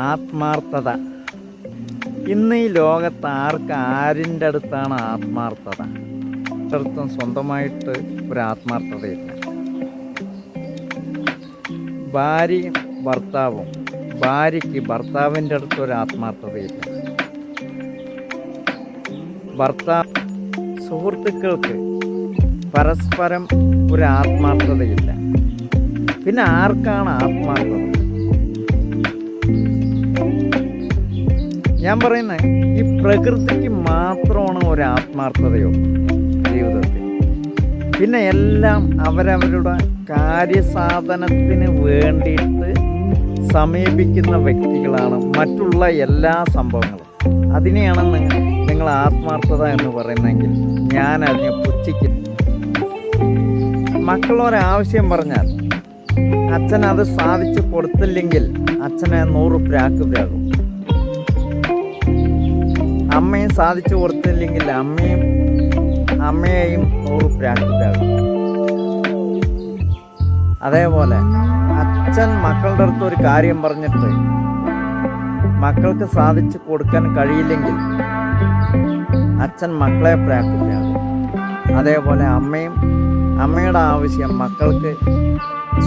ആത്മാർത്ഥത. ഇന്ന് ഈ ലോകത്ത് ആരിൻ്റെ അടുത്താണ് ആത്മാർത്ഥത? അടുത്തും സ്വന്തമായിട്ട് ഒരു ആത്മാർത്ഥതയില്ല. ഭാര്യയും ഭർത്താവും, ഭാര്യയ്ക്ക് ഭർത്താവിൻ്റെ അടുത്ത് ഒരു ആത്മാർത്ഥതയില്ല. ഭർത്താവ് സുഹൃത്തുക്കൾക്ക് പരസ്പരം ഒരു ആത്മാർത്ഥതയില്ല. പിന്നെ ആർക്കാണ് ആത്മാർത്ഥത? ഞാൻ പറയുന്നത് ഈ പ്രകൃതിക്ക് മാത്രമാണ് ഒരു ആത്മാർത്ഥതയുള്ളൂ ജീവിതത്തിൽ. പിന്നെ എല്ലാം അവരവരുടെ കാര്യസാധനത്തിന് വേണ്ടിയിട്ട് സമീപിക്കുന്ന വ്യക്തികളാണ് മറ്റുള്ള എല്ലാ സംഭവങ്ങളും. അതിനെയാണ് നിങ്ങൾ ആത്മാർത്ഥത എന്ന് പറയുന്നതെങ്കിൽ ഞാൻ അതിനെ പുച്ഛിക്കും. മക്കളൊരാവശ്യം പറഞ്ഞാൽ അച്ഛൻ അത് സാധിച്ചു കൊടുത്തില്ലെങ്കിൽ അച്ഛനെ 100 പ്രാക്ക് പ്രാകും. അമ്മയും സാധിച്ചു കൊടുത്തില്ലെങ്കിൽ അമ്മയെയും 100 പ്രാക്ക് പ്രാകും. അതേപോലെ അച്ഛൻ മക്കളുടെ അടുത്ത് ഒരു കാര്യം പറഞ്ഞിട്ട് മക്കൾക്ക് സാധിച്ചു കൊടുക്കാൻ കഴിയില്ലെങ്കിൽ അച്ഛൻ മക്കളെ പ്രാക്ക് പ്രാകും. അതേപോലെ അമ്മയുടെ ആവശ്യം മക്കൾക്ക്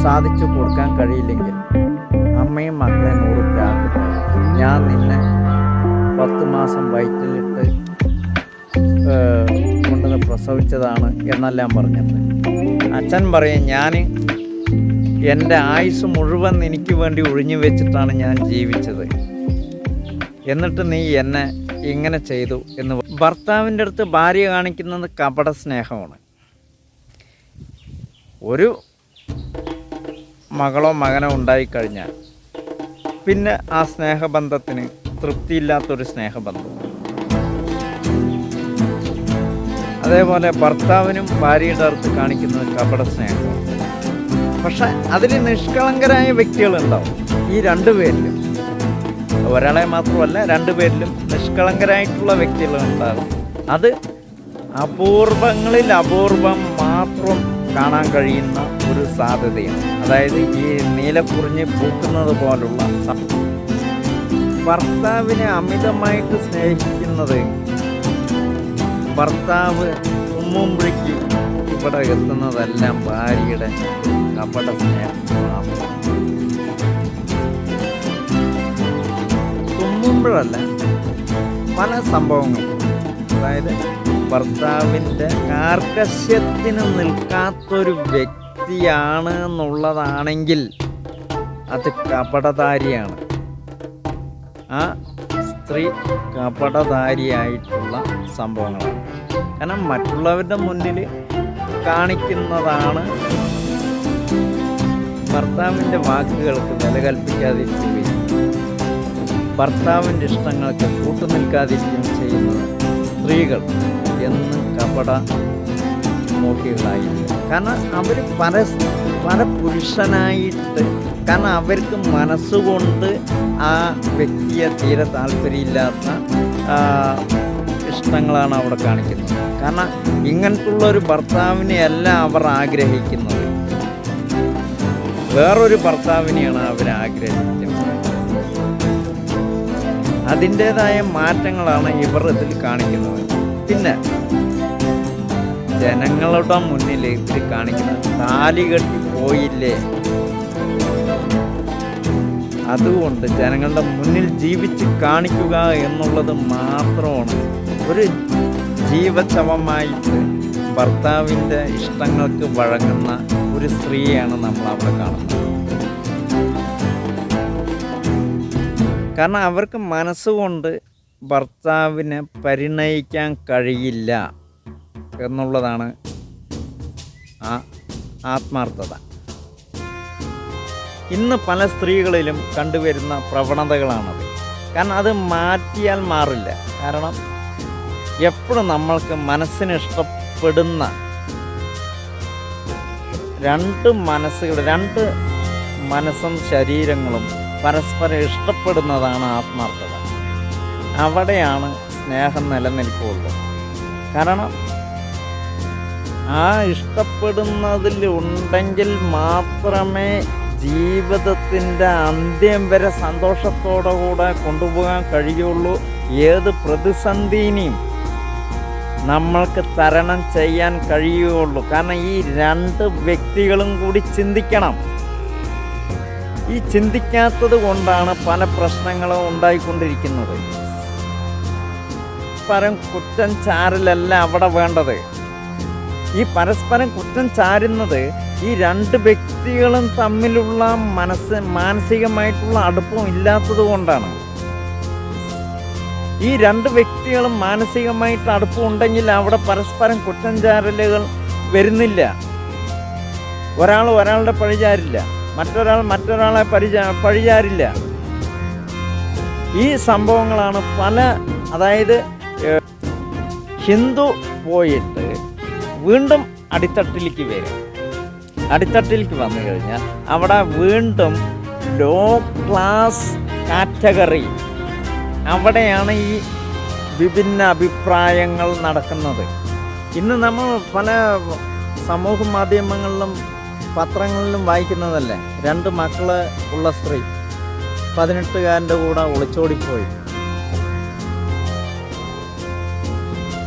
സാധിച്ചു കൊടുക്കാൻ കഴിയില്ലെങ്കിൽ അമ്മയും മക്കളെ 100 പ്രാക്ക് പ്രാകും. ഞാൻ നിന്നെ 10 മാസം വയറ്റിലിട്ട് കൊണ്ടുവന്ന് പ്രസവിച്ചതാണ് എന്നെല്ലാം പറഞ്ഞിട്ട് അച്ഛൻ പറയും, ഞാൻ എൻ്റെ ആയുസ് മുഴുവൻ എനിക്ക് വേണ്ടി ഒഴിഞ്ഞു വെച്ചിട്ടാണ് ഞാൻ ജീവിച്ചത്, എന്നിട്ട് നീ എന്നെ ഇങ്ങനെ ചെയ്തു എന്ന്. ഭർത്താവിൻ്റെ അടുത്ത് ഭാര്യ കാണിക്കുന്നത് കപട സ്നേഹമാണ്. ഒരു മകളോ മകനോ ഉണ്ടായിക്കഴിഞ്ഞാൽ പിന്നെ ആ സ്നേഹബന്ധത്തിന് തൃപ്തിയില്ലാത്തൊരു സ്നേഹബന്ധം. അതേപോലെ ഭർത്താവിനും ഭാര്യയുടെ അടുത്ത് കാണിക്കുന്നത് കപട സ്നേഹമാണ്. പക്ഷെ അതിൽ നിഷ്കളങ്കരായ വ്യക്തികളുണ്ടാവും. ഈ 2 പേരിലും, ഒരാളെ മാത്രമല്ല 2 പേരിലും നിഷ്കളങ്കരായിട്ടുള്ള വ്യക്തികളുണ്ടാകും. അത് അപൂർവങ്ങളിൽ അപൂർവം മാത്രം കാണാൻ കഴിയുന്ന ഒരു സാധ്യതയാണ്. അതായത് ഈ നീലക്കുറിഞ്ഞ് പൂക്കുന്നത് പോലുള്ള ഭർത്താവിനെ അമിതമായിട്ട് സ്നേഹിക്കുന്നത് ഭർത്താവ് തുമ്മുമ്പോഴേക്ക് ഇവിടെ എത്തുന്നതെല്ലാം ഭാര്യയുടെ കപട സ്നേഹം. തുമ്മുമ്പോഴല്ല, പല സംഭവങ്ങളും. അതായത് ഭർത്താവിൻ്റെ കാർക്കശ്യത്തിന് നിൽക്കാത്തൊരു വ്യക്തിയാണ് എന്നുള്ളതാണെങ്കിൽ അത് കപടധാരിയാണ്. ആ സ്ത്രീ കപടധാരിയായിട്ടുള്ള സംഭവങ്ങളാണ്. കാരണം മറ്റുള്ളവരുടെ മുന്നിൽ കാണിക്കുന്നതാണ് ഭർത്താവിൻ്റെ വാക്കുകൾക്ക് വില കൽപ്പിക്കാതിരിക്കുകയും ഭർത്താവിൻ്റെ ഇഷ്ടങ്ങൾക്ക് കൂട്ടുനിൽക്കാതിരിക്കുകയും ചെയ്യുന്നത് സ്ത്രീകൾ എന്ന് കപട മോഹികളായിട്ട്. കാരണം അവർ പല പുരുഷനായിട്ട്, കാരണം അവർക്ക് മനസ്സുകൊണ്ട് ആ വ്യക്തിയെ തീരെ താല്പര്യമില്ലാത്ത ഇഷ്ടങ്ങളാണ് അവിടെ കാണിക്കുന്നത്. കാരണം ഇങ്ങനത്തുള്ളൊരു ഭർത്താവിനെയല്ല അവർ ആഗ്രഹിക്കുന്നത്, വേറൊരു ഭർത്താവിനെയാണ് അവർ ആഗ്രഹിക്കുന്നത്. അതിൻ്റേതായ മാറ്റങ്ങളാണ് ഇവർ ഇതിൽ കാണിക്കുന്നത്. പിന്നെ ജനങ്ങളുടെ മുന്നിൽ ഇവർ കാണിക്കുന്നത് താലി കെട്ടി പോയില്ലേ, അതുകൊണ്ട് ജനങ്ങളുടെ മുന്നിൽ ജീവിച്ച് കാണിക്കുക എന്നുള്ളത് മാത്രമാണ്. ഒരു ജീവശവമായിട്ട് ഭർത്താവിൻ്റെ ഇഷ്ടങ്ങൾക്ക് വഴങ്ങുന്ന ഒരു സ്ത്രീയാണ് നമ്മൾ അവിടെ കാണുന്നത്. കാരണം അവർക്ക് മനസ്സുകൊണ്ട് ഭർത്താവിനെ പരിണയിക്കാൻ കഴിയില്ല എന്നുള്ളതാണ് ആ ആത്മാർത്ഥത. ഇന്ന് പല സ്ത്രീകളിലും കണ്ടുവരുന്ന പ്രവണതകളാണത്. കാരണം അത് മാറ്റിയാൽ മാറില്ല. കാരണം എപ്പോഴും നമ്മൾക്ക് മനസ്സിന് ഇഷ്ടപ്പെടുന്ന 2 മനസ്സും ശരീരങ്ങളും പരസ്പരം ഇഷ്ടപ്പെടുന്നതാണ് ആത്മാർത്ഥത. അവിടെയാണ് സ്നേഹം നിലനിൽക്കുകയുള്ളൂ. കാരണം ആ ഇഷ്ടപ്പെടുന്നതിൽ ഉണ്ടെങ്കിൽ മാത്രമേ ജീവിതത്തിൻ്റെ അന്ത്യം വരെ സന്തോഷത്തോടു കൂടെ കൊണ്ടുപോകാൻ കഴിയുള്ളൂ. ഏത് പ്രതിസന്ധിനെയും നമ്മൾക്ക് തരണം ചെയ്യാൻ കഴിയുകയുള്ളൂ. കാരണം ഈ രണ്ട് വ്യക്തികളും കൂടി ചിന്തിക്കണം. ഈ ചിന്തിക്കാത്തത് കൊണ്ടാണ് പല പ്രശ്നങ്ങളും ഉണ്ടായിക്കൊണ്ടിരിക്കുന്നത്. പരസ്പരം കുറ്റം ചാരലല്ല അവിടെ വേണ്ടത്. ഈ പരസ്പരം കുറ്റം ചാരുന്നത് ഈ രണ്ട് വ്യക്തികളും തമ്മിലുള്ള മാനസികമായിട്ടുള്ള അടുപ്പം ഇല്ലാത്തത് കൊണ്ടാണ്. ഈ രണ്ട് വ്യക്തികളും മാനസികമായിട്ട് അടുപ്പം ഉണ്ടെങ്കിൽ അവിടെ പരസ്പരം കുറ്റം ചാരലുകൾ വരുന്നില്ല. ഒരാൾ ഒരാളുടെ പഴിചാരില്ല, മറ്റൊരാൾ മറ്റൊരാളെ പഴിചാരില്ല. ഈ സംഭവങ്ങളാണ് അതായത് ഹിന്ദു പോയിട്ട് വീണ്ടും അടിത്തട്ടിലേക്ക് വരും. അടിത്തട്ടിലേക്ക് വന്നു കഴിഞ്ഞാൽ അവിടെ വീണ്ടും ലോ ക്ലാസ് കാറ്റഗറി, അവിടെയാണ് ഈ വിഭിന്ന അഭിപ്രായങ്ങൾ നടക്കുന്നത്. ഇന്ന് നമ്മൾ പല സമൂഹ മാധ്യമങ്ങളിലും പത്രങ്ങളിലും വായിക്കുന്നതല്ലേ, 2 മക്കള് ഉള്ള സ്ത്രീ 18കാരൻ്റെ കൂടെ ഒളിച്ചോടിപ്പോയി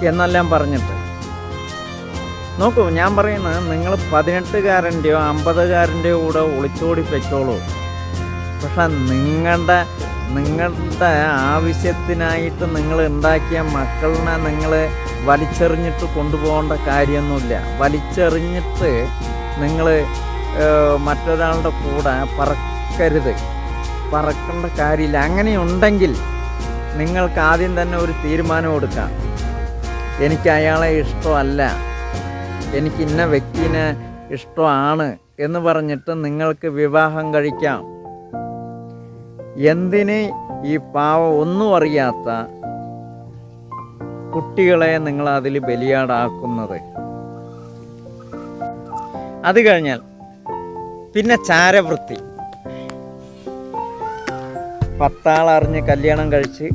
എന്നെല്ലാം പറഞ്ഞിട്ട്. നോക്കൂ, ഞാൻ പറയുന്നത് നിങ്ങൾ 18കാരൻ്റെയോ 50കാരൻ്റെയോ കൂടെ ഒളിച്ചോടി വെച്ചോളൂ. പക്ഷെ നിങ്ങളുടെ ആവശ്യത്തിനായിട്ട് നിങ്ങൾ ഉണ്ടാക്കിയ മക്കളിനെ നിങ്ങൾ വലിച്ചെറിഞ്ഞിട്ട് കൊണ്ടുപോകേണ്ട കാര്യമൊന്നുമില്ല. വലിച്ചെറിഞ്ഞിട്ട് നിങ്ങൾ മറ്റൊരാളുടെ കൂടെ പറക്കേണ്ട കാര്യമില്ല. അങ്ങനെയുണ്ടെങ്കിൽ നിങ്ങൾക്ക് ആദ്യം തന്നെ ഒരു തീരുമാനം എടുക്കാം. എനിക്ക് അയാളെ ഇഷ്ടമല്ല, എനിക്ക് ഇന്ന വ്യക്തിനെ ഇഷ്ടമാണ് എന്ന് പറഞ്ഞിട്ട് നിങ്ങൾക്ക് വിവാഹം കഴിക്കാം. എന്തിന് ഈ ഒന്നും അറിയാത്ത കുട്ടികളെ നിങ്ങൾ അതിൽ ബലിയാടാക്കുന്നത്? അത് കഴിഞ്ഞാൽ പിന്നെ ചാരവൃത്തി. 10 ആൾ അറിഞ്ഞ് കല്യാണം കഴിച്ച്,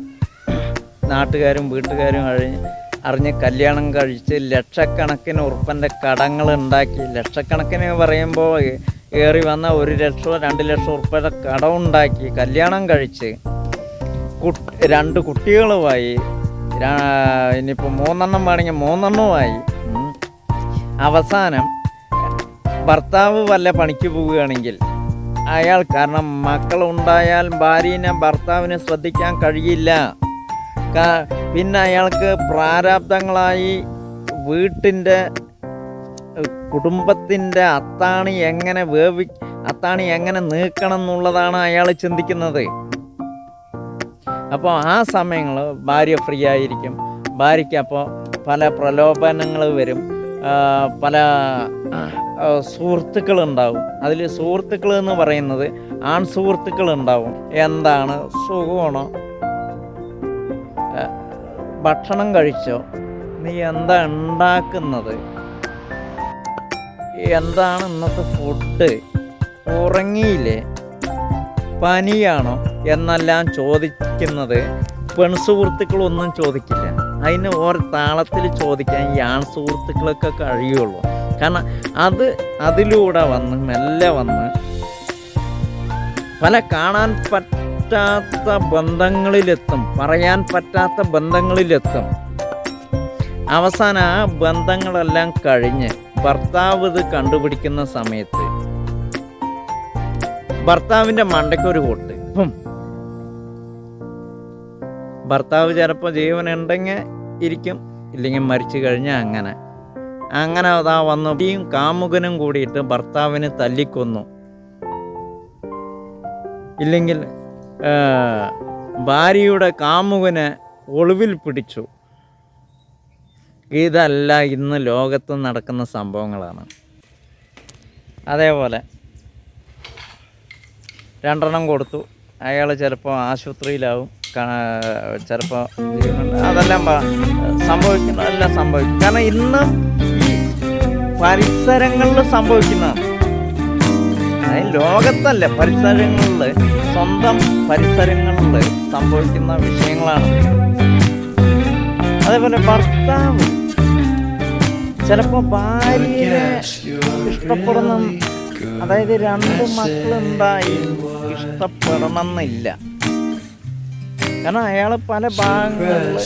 നാട്ടുകാരും വീട്ടുകാരും അറിഞ്ഞ് കല്യാണം കഴിച്ച് ലക്ഷക്കണക്കിന് ഉറുപ്പൻ്റെ കടങ്ങൾ ഉണ്ടാക്കി. ലക്ഷക്കണക്കിന് പറയുമ്പോൾ ഏറി വന്ന 1 ലക്ഷമോ 2 ലക്ഷം ഉറുപ്പയുടെ കടമുണ്ടാക്കി കല്യാണം കഴിച്ച് 2 കുട്ടികളുമായി, ഇനിയിപ്പോൾ 3 എണ്ണം വേണമെങ്കിൽ 3 എണ്ണവുമായി. അവസാനം ഭർത്താവ് വല്ല പണിക്ക് പോവുകയാണെങ്കിൽ കാരണം മക്കളുണ്ടായാൽ ഭാര്യനെ ഭർത്താവിന് ശ്രദ്ധിക്കാൻ കഴിയില്ല. പിന്നെ അയാൾക്ക് പ്രാരാബ്ദങ്ങളായി വീട്ടിൻ്റെ കുടുംബത്തിൻ്റെ അത്താണി എങ്ങനെ നീക്കണം എന്നുള്ളതാണ് അയാൾ ചിന്തിക്കുന്നത്. അപ്പോൾ ആ സമയങ്ങൾ ഭാര്യ ഫ്രീ ആയിരിക്കും. ഭാര്യയ്ക്ക് അപ്പോൾ പല പ്രലോഭനങ്ങൾ വരും, പല സുഹൃത്തുക്കളുണ്ടാവും. അതിൽ സുഹൃത്തുക്കൾ എന്ന് പറയുന്നത് ആൺ സുഹൃത്തുക്കളുണ്ടാവും. എന്താണ്, സുഖമാണോ, ഭക്ഷണം കഴിച്ചോ, നീ എന്താ ഉണ്ടാക്കുന്നത്, എന്താണ് ഇന്നത്തെ ഫുഡ്, ഉറങ്ങിയില്ലേ, പനിയാണോ എന്നെല്ലാം ചോദിക്കുന്നത് പെൺസുഹൃത്തുക്കളൊന്നും ചോദിക്കില്ല. അതിന് ഓരോ താളത്തിൽ ചോദിക്കാൻ ഈ ആൺ സുഹൃത്തുക്കളൊക്കെ കഴിയുള്ളൂ. കാരണം അതിലൂടെ മെല്ലെ വന്ന് പല കാണാൻ പറ്റാത്ത ബന്ധങ്ങളിലെത്തും, പറയാൻ പറ്റാത്ത ബന്ധങ്ങളിലെത്തും. അവസാനം ആ ബന്ധങ്ങളെല്ലാം കഴിഞ്ഞ് ഭർത്താവ് ഇത് കണ്ടുപിടിക്കുന്ന സമയത്ത് ഭർത്താവിൻ്റെ മണ്ടയ്ക്കൊരു കൊട്ട്. ഭർത്താവ് ചിലപ്പോൾ ജീവനുണ്ടെങ്കിൽ ഇരിക്കും, ഇല്ലെങ്കിൽ മരിച്ചു കഴിഞ്ഞാൽ അങ്ങനെ അതാ വന്നു കാമുകനും കൂടിയിട്ട് ഭർത്താവിനെ തല്ലിക്കൊന്നു, ഇല്ലെങ്കിൽ ഭാര്യയുടെ കാമുകനെ ഒളിവിൽ പിടിച്ചു. ഇതല്ല ഇന്ന് ലോകത്ത് നടക്കുന്ന സംഭവങ്ങളാണ്. അതേപോലെ 2 എണ്ണം കൊടുത്തു, അയാൾ ചിലപ്പോൾ ആശുപത്രിയിലാവും, ചിലപ്പോൾ അതെല്ലാം സംഭവിക്കും. കാരണം ഇന്ന് ഈ പരിസരങ്ങളിൽ സംഭവിക്കുന്നതാണ്. അതായത് ലോകത്തല്ല, പരിസരങ്ങളിൽ, സ്വന്തം പരിസരങ്ങളിൽ സംഭവിക്കുന്ന വിഷയങ്ങളാണ്. അതേപോലെ ഭർത്താവ് ചിലപ്പോൾ ഭാര്യയെ ഇഷ്ടപ്പെടുന്ന അതായത് 2 മക്കളുണ്ടായി ഇഷ്ടപ്പെടണമെന്നില്ല. കാരണം അയാൾ പല ഭാഗങ്ങളിൽ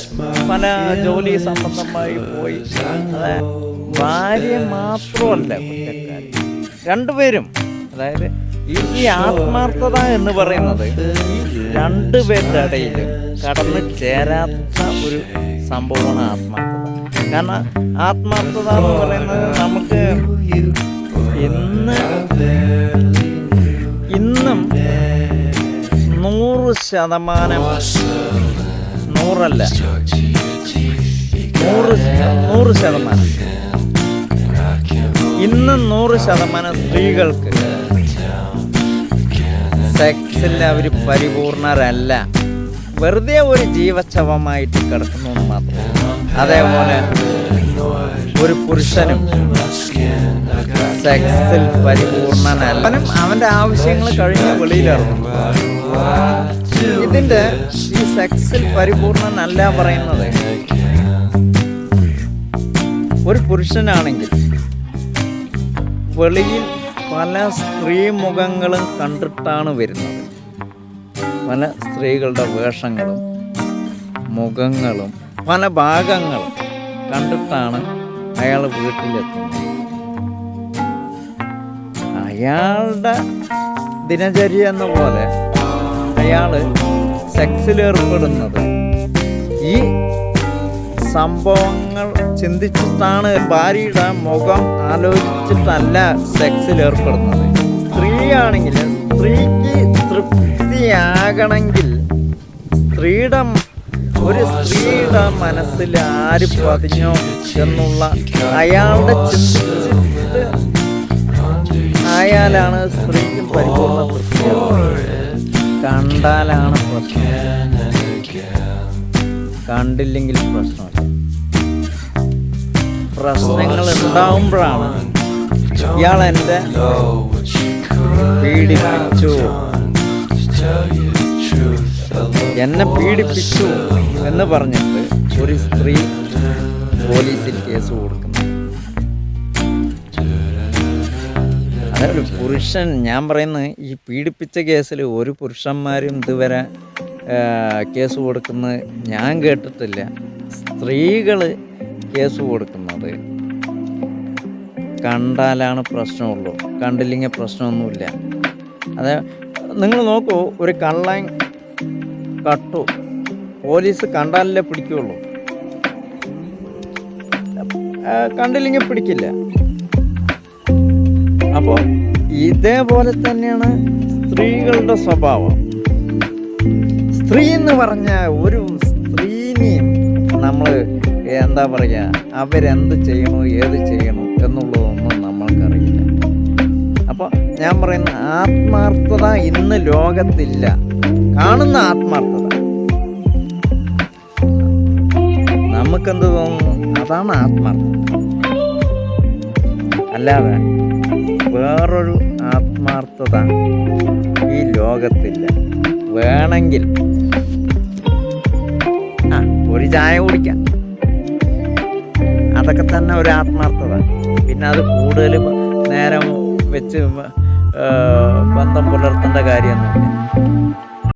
പല ജോലി സംബന്ധമായി പോയി. ഭാര്യ മാത്രമല്ല കുറ്റക്കാരി, 2 പേരും. അതായത് ഈ ആത്മാർത്ഥത എന്ന് പറയുന്നത് ഈ 2 പേരുടെ ഇടയിൽ കടന്നു ചേരാത്ത ഒരു സംഭവമാണ് ആത്മാർത്ഥത. കാരണം ആത്മാർത്ഥത എന്ന് പറയുന്നത് നമുക്ക് ഇന്നും 100%, 100% ഇന്നും 100% സ്ത്രീകൾക്ക് സെക്സിൽ അവർ പരിപൂർണരല്ല. വെറുതെ ഒരു ജീവച്ഛവമായിട്ട് കിടക്കുന്നു എന്ന് മാത്രം. അതേപോലെ ഒരു പുരുഷനും സെക്സിൽ പരിപൂർണനല്ല. അവൻ്റെ ആവശ്യങ്ങൾ കഴിഞ്ഞ് വെളിയിലിറങ്ങും. ഇതിൻ്റെ ഈ സെക്സിൽ പരിപൂർണനല്ല പറയുന്നത് ഒരു പുരുഷനാണെങ്കിൽ വെളിയിൽ പല സ്ത്രീ മുഖങ്ങളും കണ്ടിട്ടാണ് വരുന്നത്. പല സ്ത്രീകളുടെ വേഷങ്ങളും മുഖങ്ങളും പല ഭാഗങ്ങളും കണ്ടിട്ടാണ് അയാൾ വീട്ടിലെത്തുന്നത്. അയാളുടെ ദിനചര്യ എന്ന പോലെ അയാൾ സെക്സിലേർപ്പെടുന്നത് ഈ സംഭവങ്ങൾ ചിന്തിച്ചിട്ടാണ്. ഭാര്യയുടെ മുഖം ആലോചിച്ചിട്ടല്ല സെക്സിലേർപ്പെടുന്നത്. സ്ത്രീയാണെങ്കിൽ സ്ത്രീക്ക് തൃപ്തിയാകണമെങ്കിൽ ഒരു സ്ത്രീയുടെ മനസ്സിൽ ആര് പതിഞ്ഞോ എന്നുള്ള അയാളുടെ ചിന്തിച്ചിട്ട് ആയാലാണ് സ്ത്രീക്ക് പരിപൂർണ്ണ തൃപ്തിയാകുന്നത്. കണ്ടാലാണ് പ്രശ്നം, കണ്ടില്ലെങ്കിൽ പ്രശ്നമില്ല. പ്രശ്നങ്ങൾ ഉണ്ടാവുമ്പോഴാണ് ഇയാൾ എന്നെ പീഡിപ്പിച്ചു എന്ന് പറഞ്ഞിട്ട് ഒരു സ്ത്രീ പോലീസിൽ കേസ് കൊടുക്കുന്നു. അതൊരു പുരുഷൻ, ഞാൻ പറയുന്നത് ഈ പീഡിപ്പിച്ച കേസിൽ ഒരു പുരുഷന്മാരും ഇതുവരെ കേസ് കൊടുക്കുന്നത് ഞാൻ കേട്ടിട്ടില്ല. സ്ത്രീകൾ കേസ് കൊടുക്കുന്നത് കണ്ടാലാണ് പ്രശ്നമുള്ളൂ, കണ്ടില്ലെങ്കിൽ പ്രശ്നമൊന്നുമില്ല. അത് നിങ്ങൾ നോക്കൂ, ഒരു കള്ളൻ കട്ടു പോലീസ് കണ്ടാലല്ലേ പിടിക്കുകയുള്ളൂ, കണ്ടില്ലെങ്കിൽ പിടിക്കില്ല. അപ്പോൾ ഇതേപോലെ തന്നെയാണ് സ്ത്രീകളുടെ സ്വഭാവം. സ്ത്രീ എന്ന് പറഞ്ഞാൽ ഒരു സ്ത്രീനെയും നമ്മൾ എന്താ പറയുക, അവരെന്ത് ചെയ്യണോ ഏത് ചെയ്യണോ എന്നുള്ളതൊന്നും നമ്മൾക്കറിയില്ല. അപ്പോൾ ഞാൻ പറയുന്ന ആത്മാർത്ഥത ഇന്ന് ലോകത്തില്ല. കാണുന്ന ആത്മാർത്ഥത നമുക്കെന്ത് തോന്നുന്നു, അതാണ് ആത്മാർത്ഥത. അല്ലാതെ വേറൊരു ആത്മാർത്ഥത ഈ ലോകത്തില്ല. വേണമെങ്കിൽ ഒരു ചായ കുടിക്കാം, അതൊക്കെ തന്നെ ഒരു ആത്മാർത്ഥത. പിന്നെ അത് കൂടുതൽ നേരം വെച്ച് ബന്ധം പുലർത്തേണ്ട കാര്യമൊന്നുമില്ല.